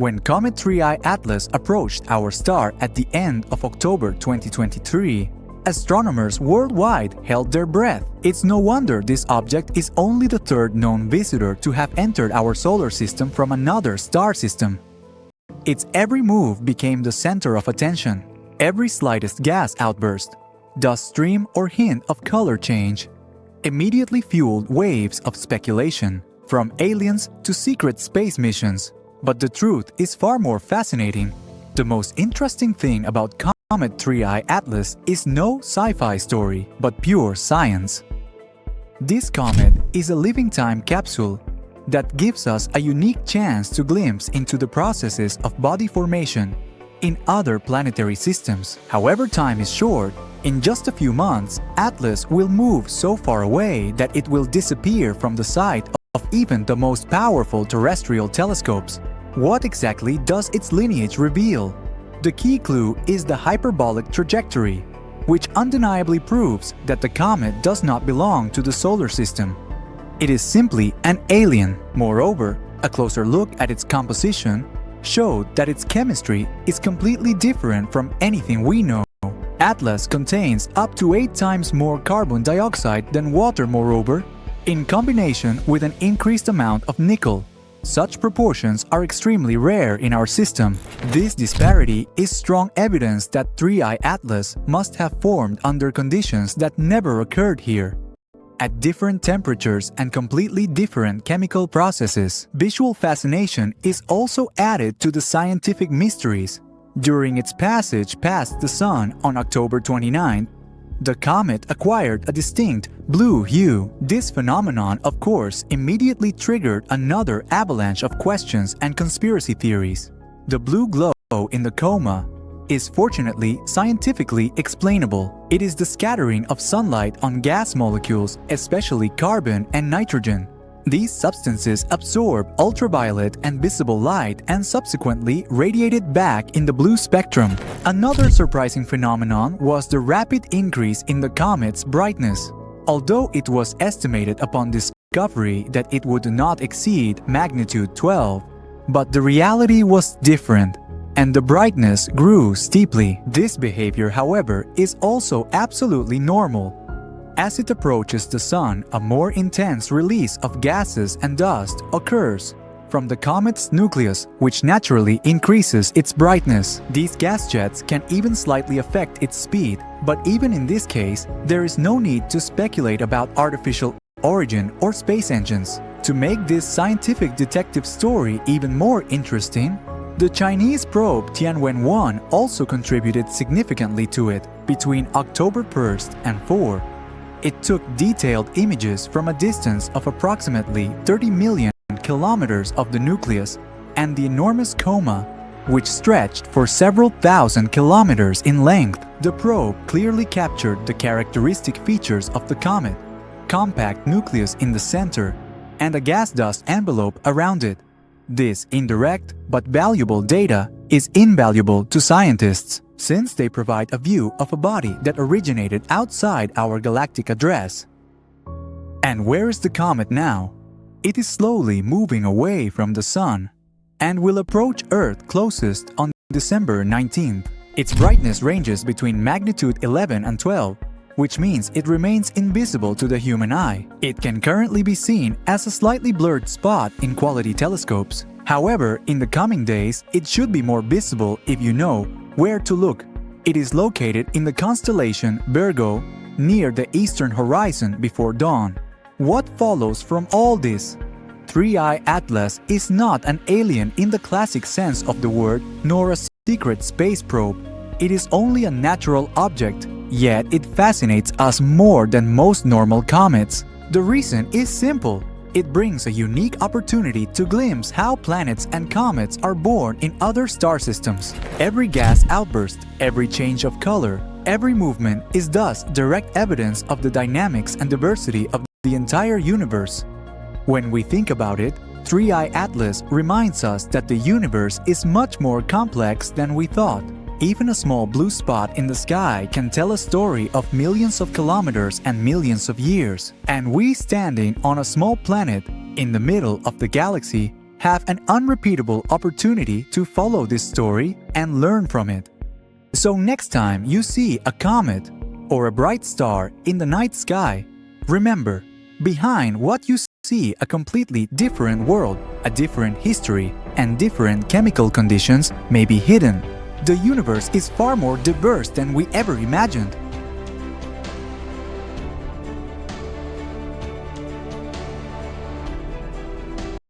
When Comet 3I Atlas approached our star at the end of October 2023, astronomers worldwide held their breath. It's no wonder this object is only the third known visitor to have entered our solar system from another star system. Its every move became the center of attention. Every slightest gas outburst, dust stream or hint of color change immediately fueled waves of speculation, from aliens to secret space missions. But the truth is far more fascinating. The most interesting thing about Comet 3I Atlas is no sci-fi story, but pure science. This comet is a living time capsule that gives us a unique chance to glimpse into the processes of body formation in other planetary systems. However, time is short. In just a few months, Atlas will move so far away that it will disappear from the sight of even the most powerful terrestrial telescopes. What exactly does its lineage reveal? The key clue is the hyperbolic trajectory, which undeniably proves that the comet does not belong to the solar system. It is simply an alien. Moreover, a closer look at its composition showed that its chemistry is completely different from anything we know. Atlas contains up to 8 times more carbon dioxide than water, moreover, in combination with an increased amount of nickel. Such proportions are extremely rare in our system. This disparity is strong evidence that 3I Atlas must have formed under conditions that never occurred here. At different temperatures and completely different chemical processes, visual fascination is also added to the scientific mysteries. During its passage past the Sun on October 29, the comet acquired a distinct blue hue. This phenomenon, of course, immediately triggered another avalanche of questions and conspiracy theories. The blue glow in the coma is fortunately scientifically explainable. It is the scattering of sunlight on gas molecules, especially carbon and nitrogen. These substances absorb ultraviolet and visible light and subsequently radiate it back in the blue spectrum. Another surprising phenomenon was the rapid increase in the comet's brightness. Although it was estimated upon discovery that it would not exceed magnitude 12, but the reality was different, and the brightness grew steeply. This behavior, however, is also absolutely normal. As it approaches the Sun, a more intense release of gases and dust occurs from the comet's nucleus, which naturally increases its brightness. These gas jets can even slightly affect its speed, but even in this case, there is no need to speculate about artificial origin or space engines. To make this scientific detective story even more interesting, the Chinese probe Tianwen-1 also contributed significantly to it. Between October 1st and 4, it took detailed images from a distance of approximately 30 million kilometers of the nucleus and the enormous coma, which stretched for several thousand kilometers in length. The probe clearly captured the characteristic features of the comet: compact nucleus in the center and a gas dust envelope around it. This indirect but valuable data is invaluable to scientists, since they provide a view of a body that originated outside our galactic address. And where is the comet now? It is slowly moving away from the Sun and will approach Earth closest on December 19th. Its brightness ranges between magnitude 11 and 12, which means it remains invisible to the human eye. It can currently be seen as a slightly blurred spot in quality telescopes. However, in the coming days, it should be more visible if you know where to look. It is located in the constellation Virgo, near the eastern horizon before dawn. What follows from all this? 3I Atlas is not an alien in the classic sense of the word, nor a secret space probe. It is only a natural object, yet it fascinates us more than most normal comets. The reason is simple. It brings a unique opportunity to glimpse how planets and comets are born in other star systems. Every gas outburst, every change of color, every movement is thus direct evidence of the dynamics and diversity of the entire universe. When we think about it, 3I Atlas reminds us that the universe is much more complex than we thought. Even a small blue spot in the sky can tell a story of millions of kilometers and millions of years. And we, standing on a small planet in the middle of the galaxy, have an unrepeatable opportunity to follow this story and learn from it. So next time you see a comet or a bright star in the night sky, remember, behind what you see a completely different world, a different history, and different chemical conditions may be hidden. The universe is far more diverse than we ever imagined.